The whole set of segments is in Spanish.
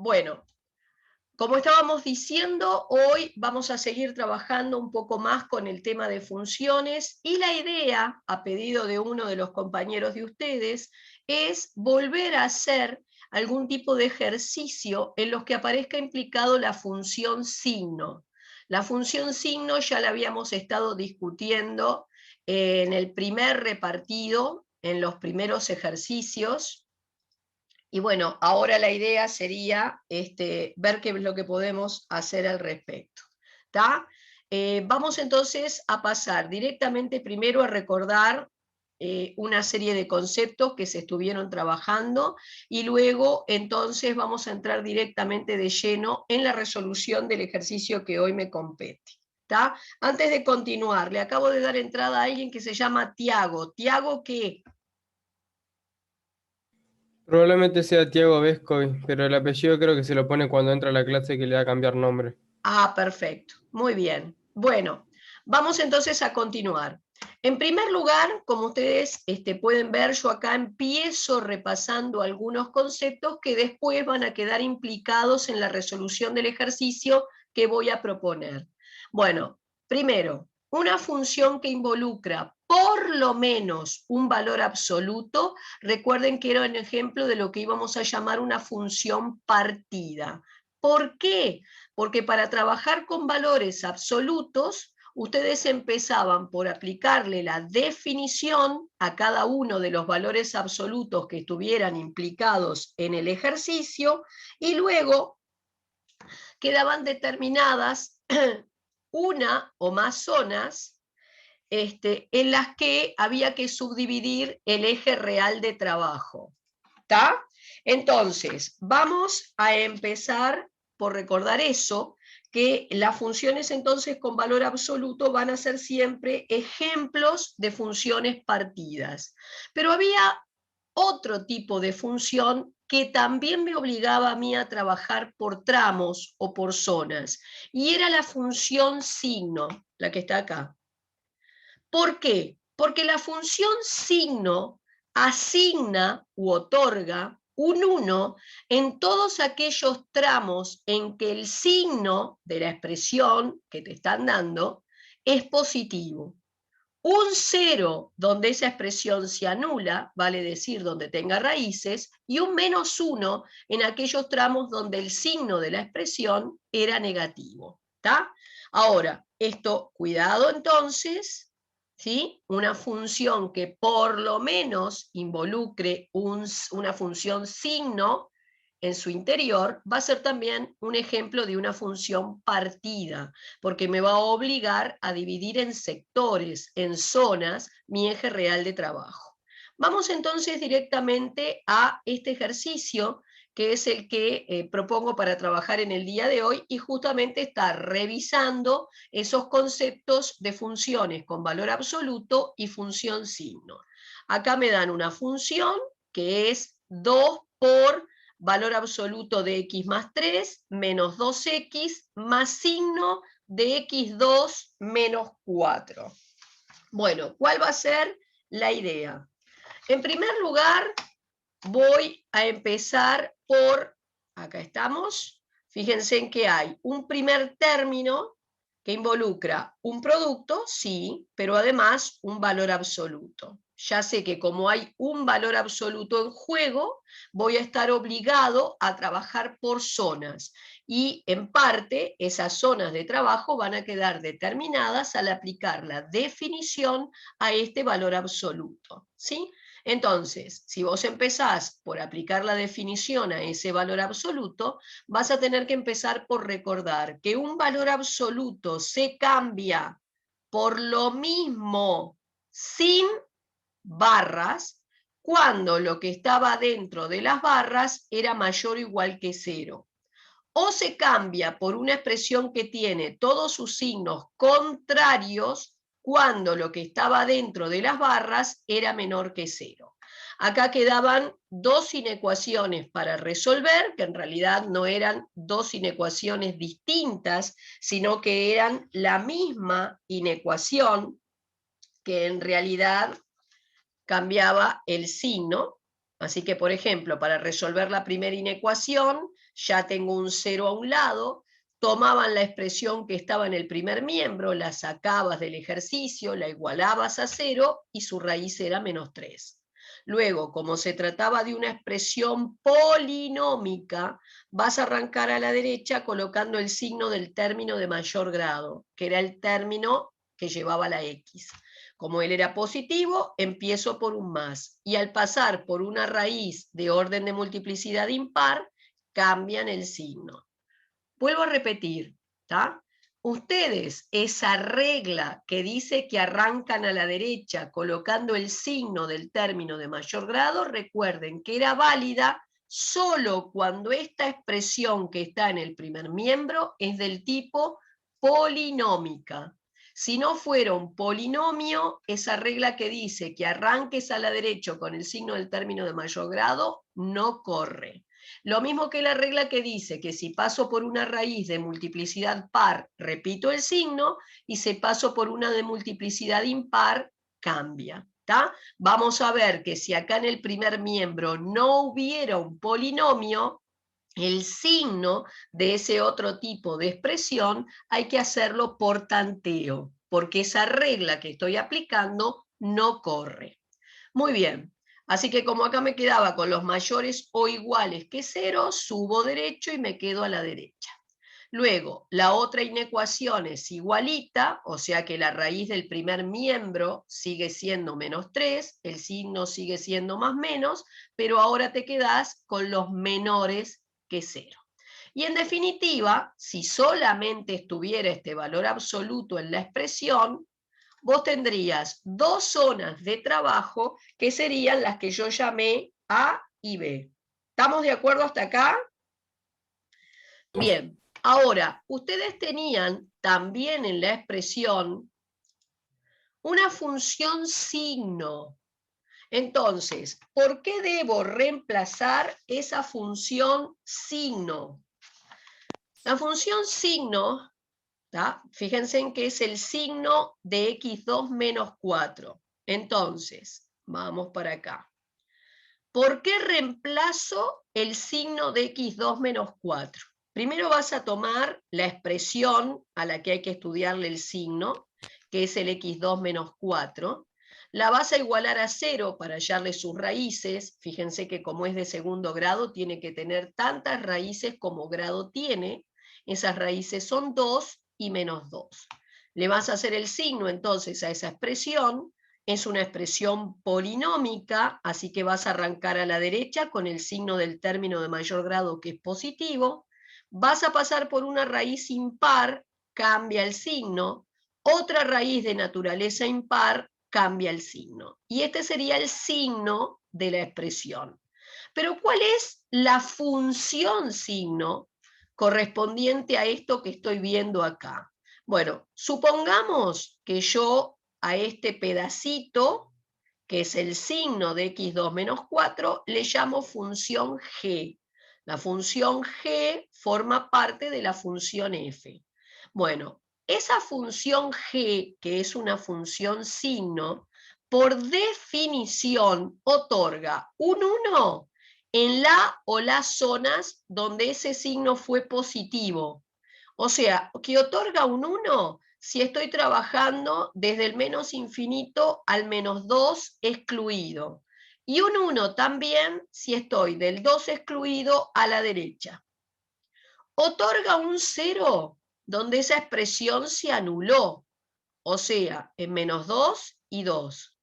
Bueno, como estábamos diciendo, hoy vamos a seguir trabajando un poco más con el tema de funciones y la idea, a pedido de uno de los compañeros de ustedes, es volver a hacer algún tipo de ejercicio en los que aparezca implicado la función signo. La función signo ya la habíamos estado discutiendo en el primer repartido, en los primeros ejercicios. Y bueno, ahora la idea sería ver qué es lo que podemos hacer al respecto. ¿Tá? Vamos entonces a pasar directamente primero a recordar una serie de conceptos que se estuvieron trabajando y luego entonces vamos a entrar directamente de lleno en la resolución del ejercicio que hoy me compete. ¿Tá? Antes de continuar, le acabo de dar entrada a alguien que se llama Tiago. ¿Tiago qué? Probablemente sea Tiago Vescovi, pero el apellido creo que se lo pone cuando entra a la clase que le da a cambiar nombre. Ah, perfecto. Muy bien. Bueno, vamos entonces a continuar. En primer lugar, como ustedes pueden ver, yo acá empiezo repasando algunos conceptos que después van a quedar implicados en la resolución del ejercicio que voy a proponer. Bueno, primero, una función que involucra por lo menos un valor absoluto. Recuerden que era un ejemplo de lo que íbamos a llamar una función partida. ¿Por qué? Porque para trabajar con valores absolutos, ustedes empezaban por aplicarle la definición a cada uno de los valores absolutos que estuvieran implicados en el ejercicio y luego quedaban determinadas una o más zonas en las que había que subdividir el eje real de trabajo. ¿Está? Entonces, vamos a empezar por recordar eso, que las funciones entonces con valor absoluto van a ser siempre ejemplos de funciones partidas. Pero había otro tipo de función que también me obligaba a mí a trabajar por tramos o por zonas, y era la función signo, la que está acá. ¿Por qué? Porque la función signo asigna u otorga un 1 en todos aquellos tramos en que el signo de la expresión que te están dando es positivo. Un 0 donde esa expresión se anula, vale decir donde tenga raíces, y un -1 en aquellos tramos donde el signo de la expresión era negativo. ¿Tá? Ahora, esto, cuidado entonces, ¿sí? Una función que por lo menos involucre una función signo en su interior, va a ser también un ejemplo de una función partida, porque me va a obligar a dividir en sectores, en zonas, mi eje real de trabajo. Vamos entonces directamente a este ejercicio, que es el que propongo para trabajar en el día de hoy, y justamente está revisando esos conceptos de funciones con valor absoluto y función signo. Acá me dan una función que es 2 por valor absoluto de x más 3 menos 2x más signo de x2 menos 4. Bueno, ¿cuál va a ser la idea? En primer lugar, voy a empezar por, acá estamos, fíjense en que hay un primer término que involucra un producto, sí, pero además un valor absoluto. Ya sé que como hay un valor absoluto en juego, voy a estar obligado a trabajar por zonas. Y en parte, esas zonas de trabajo van a quedar determinadas al aplicar la definición a este valor absoluto. ¿Sí? Entonces, si vos empezás por aplicar la definición a ese valor absoluto, vas a tener que empezar por recordar que un valor absoluto se cambia por lo mismo sin barras cuando lo que estaba dentro de las barras era mayor o igual que 0. O se cambia por una expresión que tiene todos sus signos contrarios cuando lo que estaba dentro de las barras era menor que 0. Acá quedaban dos inecuaciones para resolver, que en realidad no eran dos inecuaciones distintas, sino que eran la misma inecuación, que en realidad cambiaba el signo. Así que, por ejemplo, para resolver la primera inecuación, ya tengo un 0 a un lado, tomaban la expresión que estaba en el primer miembro, la sacabas del ejercicio, la igualabas a 0 y su raíz era menos 3. Luego, como se trataba de una expresión polinómica, vas a arrancar a la derecha colocando el signo del término de mayor grado, que era el término que llevaba la X. Como él era positivo, empiezo por un más. Y al pasar por una raíz de orden de multiplicidad impar, cambian el signo. Vuelvo a repetir, ¿está? Ustedes, esa regla que dice que arrancan a la derecha colocando el signo del término de mayor grado, recuerden que era válida solo cuando esta expresión que está en el primer miembro es del tipo polinómica. Si no fuera un polinomio, esa regla que dice que arranques a la derecha con el signo del término de mayor grado no corre. Lo mismo que la regla que dice que si paso por una raíz de multiplicidad par, repito el signo, y si paso por una de multiplicidad impar, cambia. ¿Tá? Vamos a ver que si acá en el primer miembro no hubiera un polinomio, el signo de ese otro tipo de expresión hay que hacerlo por tanteo, porque esa regla que estoy aplicando no corre. Muy bien. Así que como acá me quedaba con los mayores o iguales que 0, subo derecho y me quedo a la derecha. Luego, la otra inecuación es igualita, o sea que la raíz del primer miembro sigue siendo menos 3, el signo sigue siendo más menos, pero ahora te quedás con los menores que 0. Y en definitiva, si solamente estuviera este valor absoluto en la expresión, vos tendrías dos zonas de trabajo que serían las que yo llamé A y B. ¿Estamos de acuerdo hasta acá? Bien, ahora, ustedes tenían también en la expresión una función signo. Entonces, ¿por qué debo reemplazar esa función signo? La función signo, ¿tá? Fíjense en que es el signo de x2 menos 4. Entonces, vamos para acá. ¿Por qué reemplazo el signo de x2 menos 4? Primero vas a tomar la expresión a la que hay que estudiarle el signo, que es el x2 menos 4. La vas a igualar a 0 para hallarle sus raíces. Fíjense que como es de segundo grado, tiene que tener tantas raíces como grado tiene. Esas raíces son 2 y menos 2. Le vas a hacer el signo entonces a esa expresión. Es una expresión polinómica, así que vas a arrancar a la derecha con el signo del término de mayor grado que es positivo. Vas a pasar por una raíz impar, cambia el signo. Otra raíz de naturaleza impar, cambia el signo. Y este sería el signo de la expresión. Pero ¿cuál es la función signo correspondiente a esto que estoy viendo acá? Bueno, supongamos que yo a este pedacito, que es el signo de x2 menos 4, le llamo función g. La función g forma parte de la función f. Bueno, esa función g, que es una función signo, por definición otorga un 1 en la o las zonas donde ese signo fue positivo. O sea, que otorga un 1 si estoy trabajando desde el menos infinito al menos 2 excluido. Y un 1 también si estoy del 2 excluido a la derecha. Otorga un 0 donde esa expresión se anuló, o sea, en menos 2 y 2.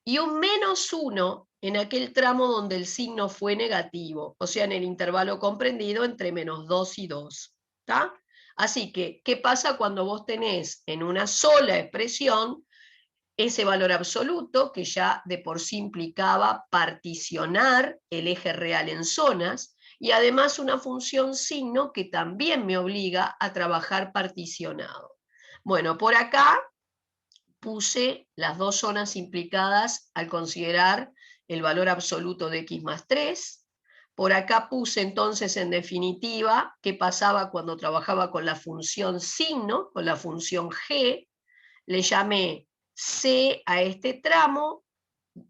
Y un menos 1 en aquel tramo donde el signo fue negativo, o sea, en el intervalo comprendido entre menos 2 y 2. ¿Está? Así que, ¿qué pasa cuando vos tenés en una sola expresión ese valor absoluto, que ya de por sí implicaba particionar el eje real en zonas, y además una función signo que también me obliga a trabajar particionado? Bueno, por acá puse las dos zonas implicadas al considerar el valor absoluto de x más 3. Por acá puse entonces en definitiva qué pasaba cuando trabajaba con la función signo, con la función g. Le llamé C a este tramo,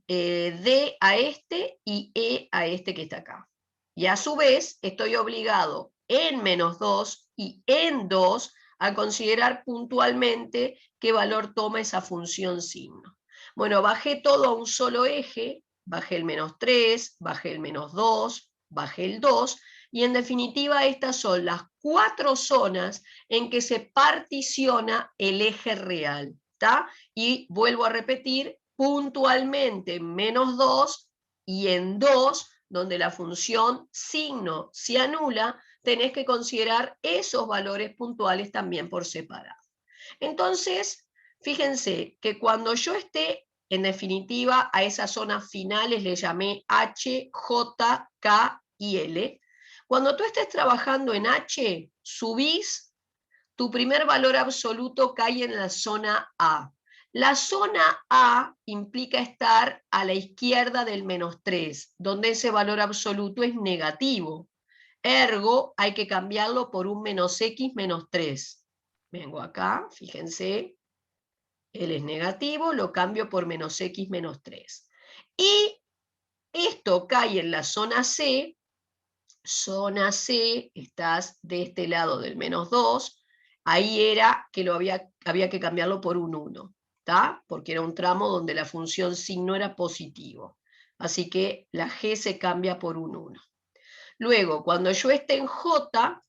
D a este y E a este que está acá. Y a su vez estoy obligado en menos 2 y en 2, a considerar puntualmente qué valor toma esa función signo. Bueno, bajé todo a un solo eje, bajé el menos 3, bajé el menos 2, bajé el 2, y en definitiva estas son las 4 zonas en que se particiona el eje real, ¿tá? Y vuelvo a repetir, puntualmente en menos 2 y en 2, donde la función signo se anula, tenés que considerar esos valores puntuales también por separado. Entonces, fíjense que cuando yo esté, en definitiva, a esas zonas finales le llamé H, J, K y L. Cuando tú estés trabajando en H, subís, tu primer valor absoluto cae en la zona A. La zona A implica estar a la izquierda del menos 3, donde ese valor absoluto es negativo. Ergo, hay que cambiarlo por un menos X menos 3. Vengo acá, fíjense, L es negativo, lo cambio por menos X menos 3. Y esto cae en la zona C, estás de este lado del menos 2, ahí era que había que cambiarlo por un 1, ¿tá? Porque era un tramo donde la función signo era positivo. Así que la G se cambia por un 1. Luego, cuando yo esté en J,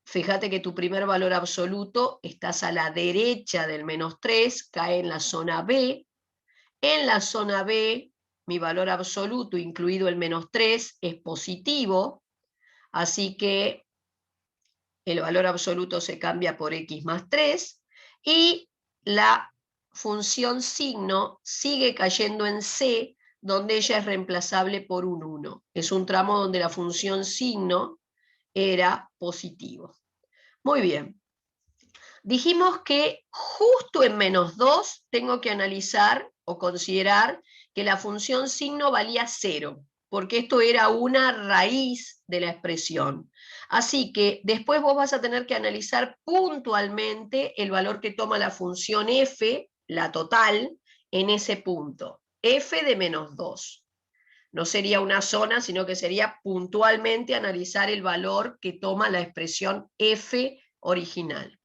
fíjate que tu primer valor absoluto estás a la derecha del menos 3, cae en la zona B. En la zona B, mi valor absoluto, incluido el menos 3, es positivo, así que el valor absoluto se cambia por X más 3, y la función signo sigue cayendo en C, donde ella es reemplazable por un 1. Es un tramo donde la función signo era positivo. Muy bien. Dijimos que justo en menos 2 tengo que analizar o considerar que la función signo valía 0, porque esto era una raíz de la expresión. Así que después vos vas a tener que analizar puntualmente el valor que toma la función f, la total, en ese punto. F de menos 2. No sería una zona, sino que sería puntualmente analizar el valor que toma la expresión f original.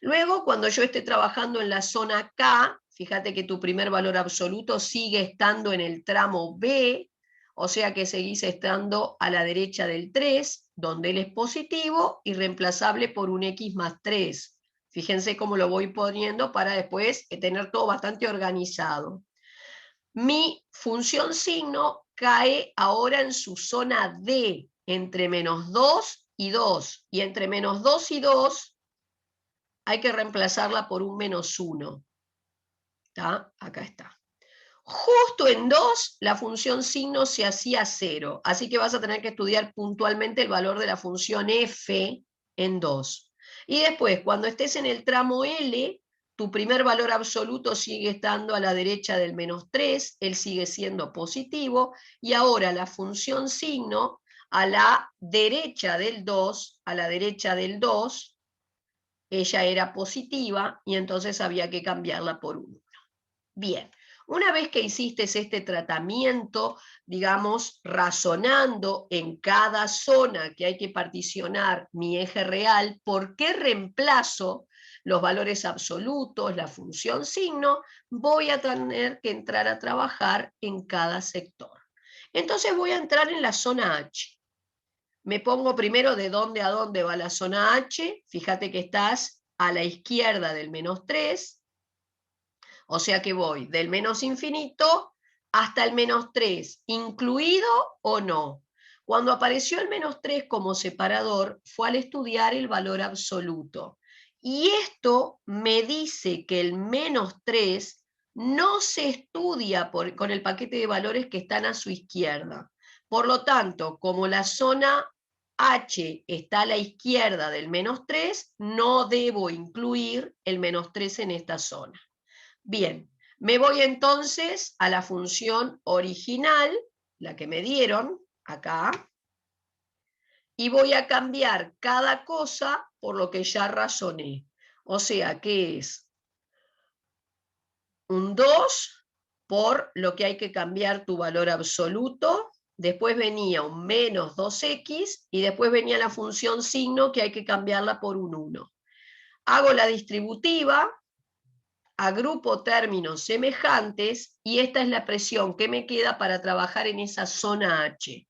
Luego, cuando yo esté trabajando en la zona K, fíjate que tu primer valor absoluto sigue estando en el tramo B, o sea que seguís estando a la derecha del 3, donde él es positivo y reemplazable por un X más 3. Fíjense cómo lo voy poniendo para después tener todo bastante organizado. Mi función signo cae ahora en su zona D, entre menos 2 y 2. Y entre menos 2 y 2 hay que reemplazarla por un menos 1. ¿Tá? Acá está. Justo en 2, la función signo se hacía 0. Así que vas a tener que estudiar puntualmente el valor de la función f en 2. Y después, cuando estés en el tramo L, tu primer valor absoluto sigue estando a la derecha del menos 3, él sigue siendo positivo, y ahora la función signo a la derecha del 2, ella era positiva y entonces había que cambiarla por 1. Bien, una vez que hiciste este tratamiento, digamos, razonando en cada zona que hay que particionar mi eje real, ¿por qué reemplazo los valores absolutos, la función signo? Voy a tener que entrar a trabajar en cada sector. Entonces voy a entrar en la zona H. Me pongo primero de dónde a dónde va la zona H. Fíjate que estás a la izquierda del menos 3. O sea que voy del menos infinito hasta el menos 3, incluido o no. Cuando apareció el menos 3 como separador, fue al estudiar el valor absoluto. Y esto me dice que el menos 3 no se estudia con el paquete de valores que están a su izquierda. Por lo tanto, como la zona H está a la izquierda del menos 3, no debo incluir el menos 3 en esta zona. Bien, me voy entonces a la función original, la que me dieron acá, y voy a cambiar cada cosa por lo que ya razoné. O sea que es un 2 por lo que hay que cambiar tu valor absoluto, después venía un menos 2x y después venía la función signo que hay que cambiarla por un 1. Hago la distributiva, agrupo términos semejantes y esta es la presión que me queda para trabajar en esa zona H.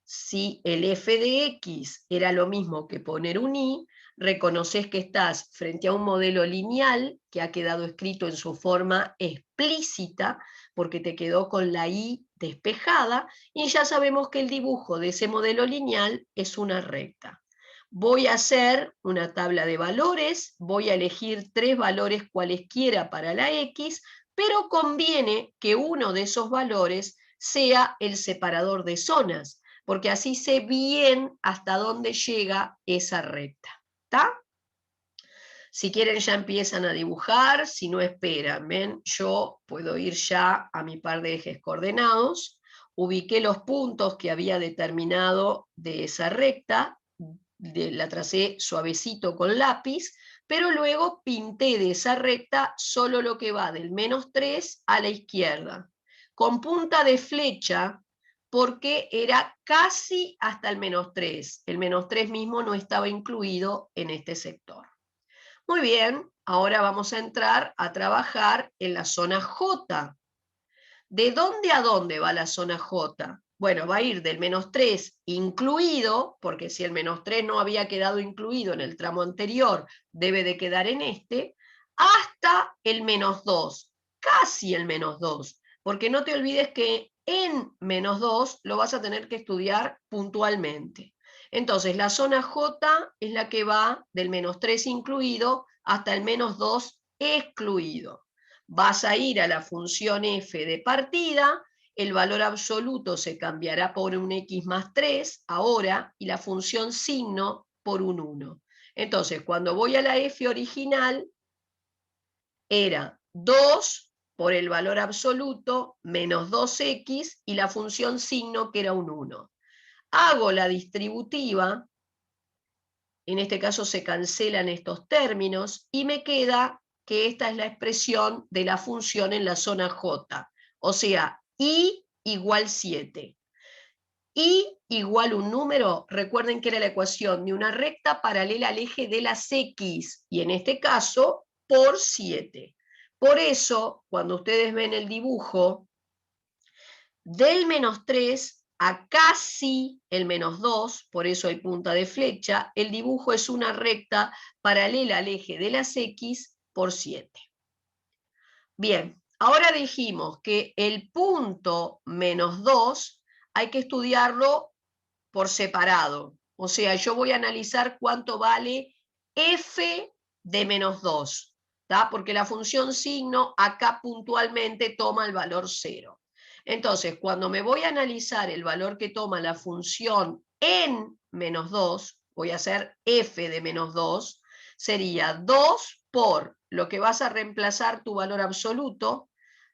Si el f de x era lo mismo que poner un y, reconoces que estás frente a un modelo lineal que ha quedado escrito en su forma explícita, porque te quedó con la y despejada, y ya sabemos que el dibujo de ese modelo lineal es una recta. Voy a hacer una tabla de valores, voy a elegir 3 valores cualesquiera para la x, pero conviene que uno de esos valores sea el separador de zonas, porque así sé bien hasta dónde llega esa recta. ¿Está? Si quieren ya empiezan a dibujar, si no esperan, ¿ven? Yo puedo ir ya a mi par de ejes coordenados, ubiqué los puntos que había determinado de esa recta, la tracé suavecito con lápiz, pero luego pinté de esa recta solo lo que va del menos 3 a la izquierda, con punta de flecha, porque era casi hasta el menos 3. El menos 3 mismo no estaba incluido en este sector. Muy bien, ahora vamos a entrar a trabajar en la zona J. ¿De dónde a dónde va la zona J? Bueno, va a ir del menos 3 incluido, porque si el menos 3 no había quedado incluido en el tramo anterior, debe de quedar en este, hasta el menos 2, casi el menos 2, porque no te olvides que en menos 2 lo vas a tener que estudiar puntualmente. Entonces, la zona J es la que va del menos 3 incluido hasta el menos 2 excluido. Vas a ir a la función f de partida, el valor absoluto se cambiará por un x más 3 ahora, y la función signo por un 1. Entonces, cuando voy a la f original, era 2 por el valor absoluto menos 2x y la función signo que era un 1. Hago la distributiva, en este caso se cancelan estos términos y me queda que esta es la expresión de la función en la zona J, o sea, y igual 7. Y igual un número, recuerden que era la ecuación de una recta paralela al eje de las x, y en este caso, por 7. Por eso, cuando ustedes ven el dibujo, del menos 3 a casi el menos 2, por eso hay punta de flecha, el dibujo es una recta paralela al eje de las x por 7. Bien, ahora dijimos que el punto menos 2 hay que estudiarlo por separado. O sea, yo voy a analizar cuánto vale f de menos 2, ¿tá? Porque la función signo acá puntualmente toma el valor 0. Entonces, cuando me voy a analizar el valor que toma la función en menos 2, voy a hacer f de menos 2, sería 2 por lo que vas a reemplazar tu valor absoluto.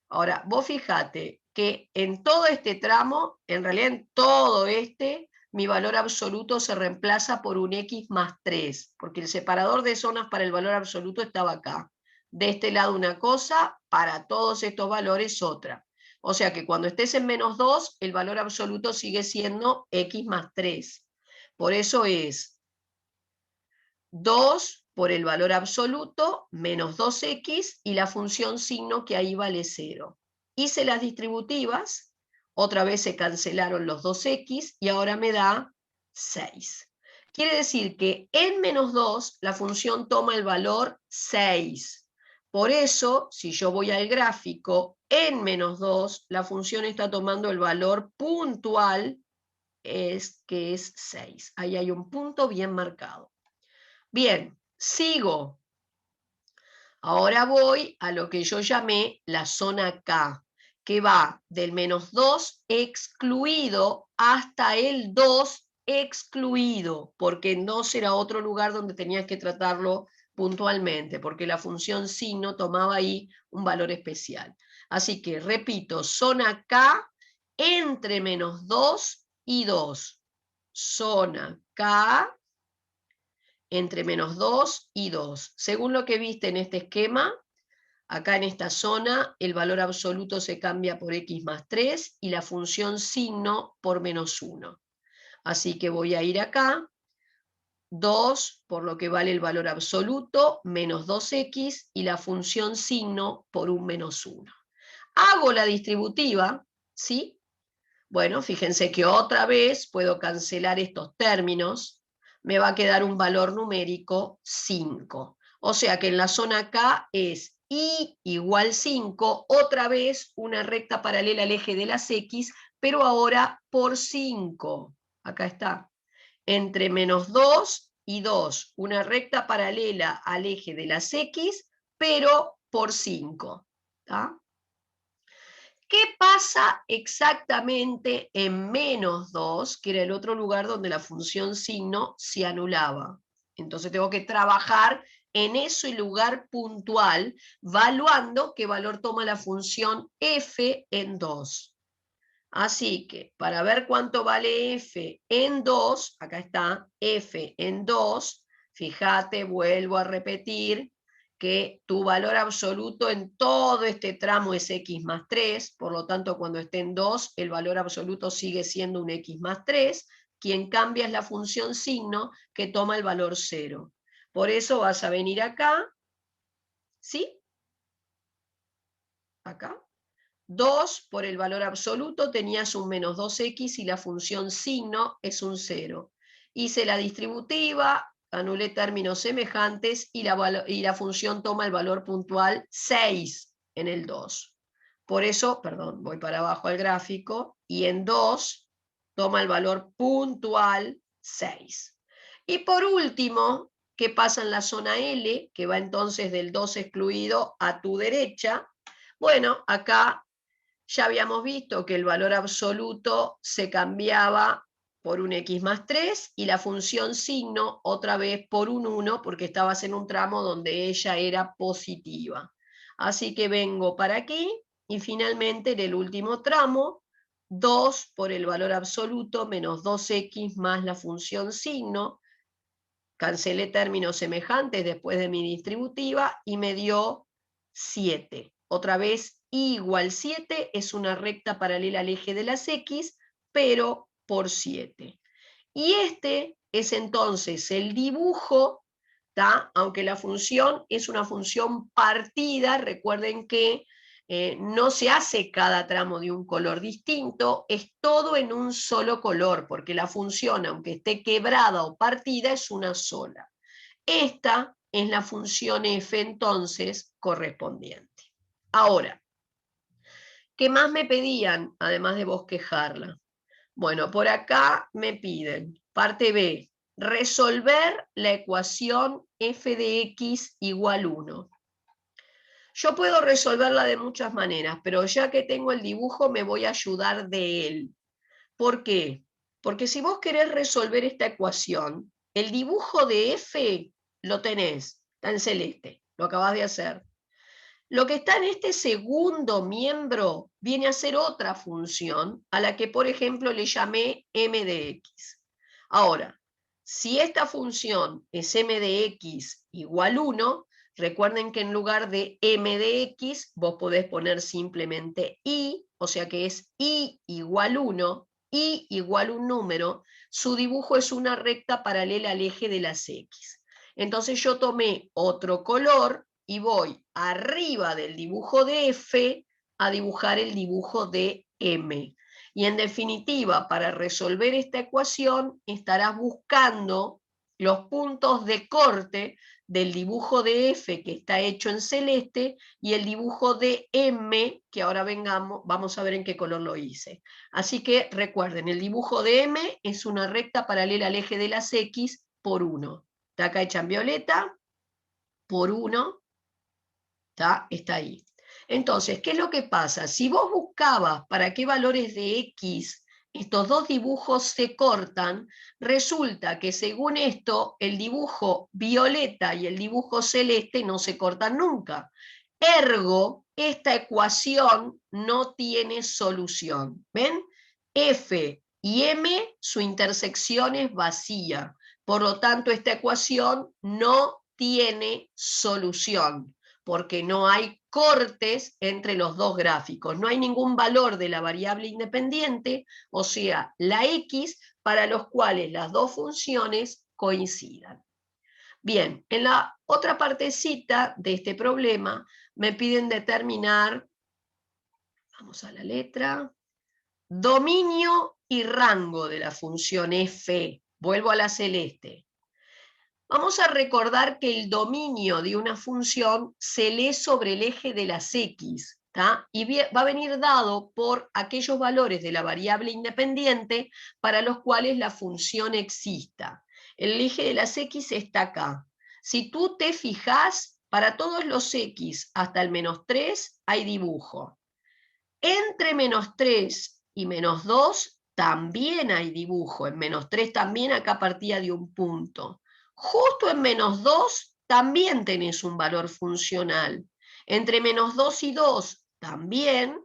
Ahora, vos fíjate que en todo este tramo, en realidad en todo este, mi valor absoluto se reemplaza por un x más 3, porque el separador de zonas para el valor absoluto estaba acá. De este lado una cosa, para todos estos valores otra. O sea que cuando estés en menos 2, el valor absoluto sigue siendo x más 3. Por eso es 2 por el valor absoluto menos 2x y la función signo que ahí vale 0. Hice las distributivas, otra vez se cancelaron los 2x y ahora me da 6. Quiere decir que en menos 2 la función toma el valor 6. Por eso, si yo voy al gráfico, en menos 2 la función está tomando el valor puntual, que es 6. Ahí hay un punto bien marcado. Bien, sigo. Ahora voy a lo que yo llamé la zona K, que va del menos 2 excluido hasta el 2 excluido, porque en 2 era otro lugar donde tenías que tratarlo puntualmente, porque la función signo tomaba ahí un valor especial. Así que, repito, zona K entre menos 2 y 2. Zona K entre menos 2 y 2. Según lo que viste en este esquema, Acá en esta zona el valor absoluto se cambia por x más 3 y la función signo por menos 1. Así que voy a ir acá, 2 por lo que vale el valor absoluto, menos 2x y la función signo por un menos 1. Hago la distributiva, ¿sí? Bueno, fíjense que otra vez puedo cancelar estos términos, me va a quedar un valor numérico 5. O sea que en la zona K es y igual 5, otra vez una recta paralela al eje de las X, pero ahora por 5. Acá está. Entre menos 2 y 2, una recta paralela al eje de las X, pero por 5. ¿Tá? ¿Qué pasa exactamente en menos 2, que era el otro lugar donde la función signo se anulaba? Entonces tengo que trabajar en ese lugar puntual, valuando qué valor toma la función f en 2. Así que para ver cuánto vale f en 2, acá está f en 2, fíjate, vuelvo a repetir, que tu valor absoluto en todo este tramo es x más 3, por lo tanto cuando esté en 2 el valor absoluto sigue siendo un x más 3, quien cambia es la función signo que toma el valor 0. Por eso vas a venir acá, ¿sí? Acá. 2 por el valor absoluto tenías un menos 2x y la función signo es un 0. Hice la distributiva, anulé términos semejantes y la función toma el valor puntual 6 en el 2. Por eso, perdón, voy para abajo al gráfico, y en 2 toma el valor puntual 6. Y por último, ¿qué pasa en la zona L? Que va entonces del 2 excluido a tu derecha. Bueno, acá ya habíamos visto que el valor absoluto se cambiaba por un x más 3 y la función signo otra vez por un 1 porque estabas en un tramo donde ella era positiva. Así que vengo para aquí y finalmente en el último tramo 2 por el valor absoluto menos 2x más la función signo. Cancelé términos semejantes después de mi distributiva y me dio 7. Otra vez, y igual 7 es una recta paralela al eje de las X, pero por 7. Y este es entonces el dibujo, ¿tá? Aunque la función es una función partida, recuerden que no se hace cada tramo de un color distinto, es todo en un solo color, porque la función, aunque esté quebrada o partida, es una sola. Esta es la función f entonces correspondiente. Ahora, ¿qué más me pedían, además de bosquejarla? Bueno, por acá me piden, parte B, resolver la ecuación f de x igual 1. Yo puedo resolverla de muchas maneras, pero ya que tengo el dibujo me voy a ayudar de él. ¿Por qué? Porque si vos querés resolver esta ecuación, el dibujo de f lo tenés, está en celeste, lo acabás de hacer. Lo que está en este segundo miembro viene a ser otra función a la que, por ejemplo, le llamé m de x. Ahora, si esta función es m de x igual 1, recuerden que en lugar de m de x, vos podés poner simplemente y, o sea que es y igual 1, y igual un número, su dibujo es una recta paralela al eje de las x. Entonces yo tomé otro color y voy arriba del dibujo de f a dibujar el dibujo de m. Y en definitiva, para resolver esta ecuación, estarás buscando los puntos de corte del dibujo de f que está hecho en celeste y el dibujo de m, que ahora vamos a ver en qué color lo hice. Así que recuerden, el dibujo de m es una recta paralela al eje de las x por 1. Está acá hecha en violeta, por 1, está ahí. Entonces, ¿qué es lo que pasa? Si vos buscabas para qué valores de x estos dos dibujos se cortan, resulta que según esto, el dibujo violeta y el dibujo celeste no se cortan nunca. Ergo, esta ecuación no tiene solución. ¿Ven? F y M, su intersección es vacía. Por lo tanto, esta ecuación no tiene solución. porque no hay cortes entre los dos gráficos. No hay ningún valor de la variable independiente, o sea, la x, para los cuales las dos funciones coincidan. Bien, en la otra partecita de este problema me piden determinar, vamos a la letra, dominio y rango de la función f. Vuelvo a la celeste. Vamos a recordar que el dominio de una función se lee sobre el eje de las x, ¿tá? Y va a venir dado por aquellos valores de la variable independiente para los cuales la función exista. El eje de las x está acá. Si tú te fijas, para todos los x hasta el -3 hay dibujo. Entre -3 y -2 también hay dibujo. En -3 también acá partía de un punto. Justo en -2 también tenés un valor funcional. Entre -2 y 2 también.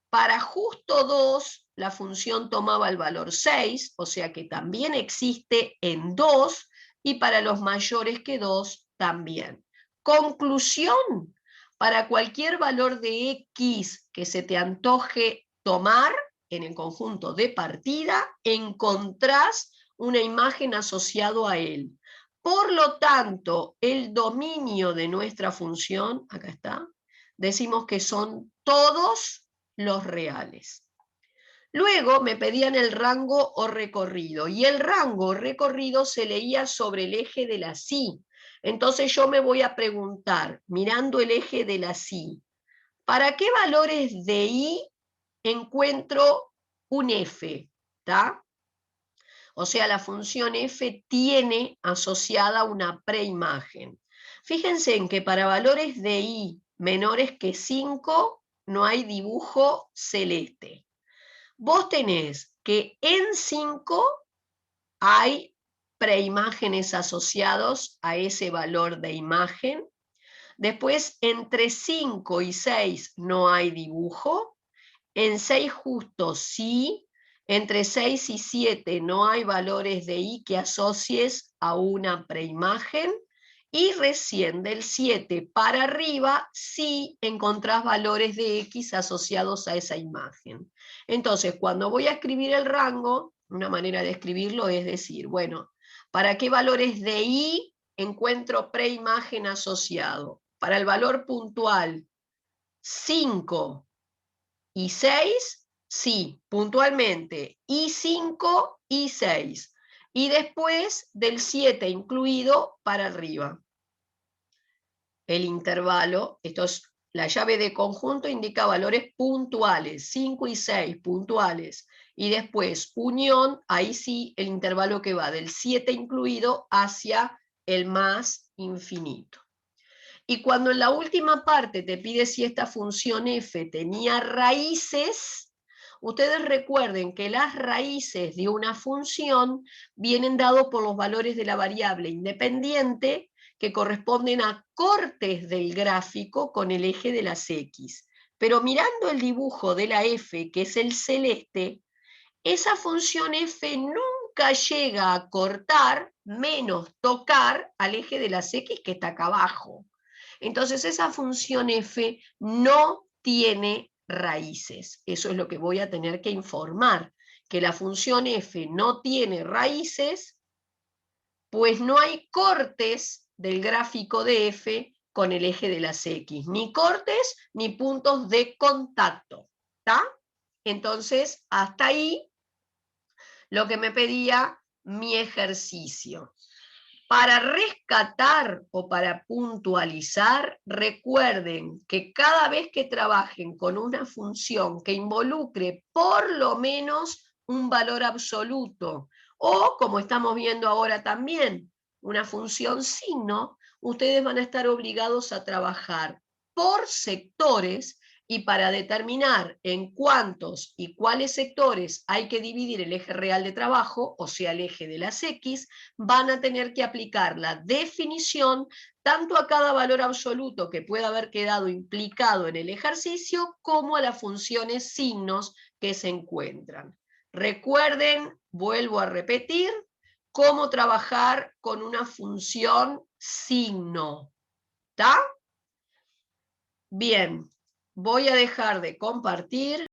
Para justo 2 la función tomaba el valor 6, o sea que también existe en 2, y para los mayores que 2 también. Conclusión, para cualquier valor de x que se te antoje tomar en el conjunto de partida, encontrás una imagen asociado a él. Por lo tanto, el dominio de nuestra función, acá está, decimos que son todos los reales. Luego me pedían el rango o recorrido, y el rango o recorrido se leía sobre el eje de la Y. Entonces yo me voy a preguntar, mirando el eje de la Y, ¿para qué valores de Y encuentro un f? ¿Tá? O sea, la función f tiene asociada una preimagen. Fíjense en que para valores de I menores que 5 no hay dibujo celeste. Vos tenés que en 5 hay preimágenes asociados a ese valor de imagen. Después, entre 5 y 6 no hay dibujo. En 6 justo sí. Entre 6 y 7 no hay valores de I que asocies a una preimagen. Y recién del 7 para arriba sí encontrás valores de X asociados a esa imagen. Entonces, cuando voy a escribir el rango, una manera de escribirlo es decir, bueno, ¿para qué valores de I encuentro preimagen asociado? Para el valor puntual 5 y 6, sí, puntualmente, y 5 y 6. Y después del 7 incluido para arriba. El intervalo, esto es la llave de conjunto, indica valores puntuales, 5 y 6 puntuales. Y después unión, ahí sí, el intervalo que va del 7 incluido hacia el más infinito. Y cuando en la última parte te pide si esta función f tenía raíces, ustedes recuerden que las raíces de una función vienen dados por los valores de la variable independiente que corresponden a cortes del gráfico con el eje de las x. Pero mirando el dibujo de la f, que es el celeste, esa función f nunca llega a cortar, menos tocar al eje de las x que está acá abajo. Entonces esa función f no tiene raíces. Eso es lo que voy a tener que informar, que la función f no tiene raíces, pues no hay cortes del gráfico de f con el eje de las x, ni cortes ni puntos de contacto. ¿Tá? Entonces, hasta ahí lo que me pedía mi ejercicio. Para rescatar o para puntualizar, recuerden que cada vez que trabajen con una función que involucre por lo menos un valor absoluto, o como estamos viendo ahora también, una función signo, ustedes van a estar obligados a trabajar por sectores, y para determinar en cuántos y cuáles sectores hay que dividir el eje real de trabajo, o sea, el eje de las X, van a tener que aplicar la definición tanto a cada valor absoluto que pueda haber quedado implicado en el ejercicio, como a las funciones signos que se encuentran. Recuerden, vuelvo a repetir, cómo trabajar con una función signo. ¿Está? Bien, voy a dejar de compartir.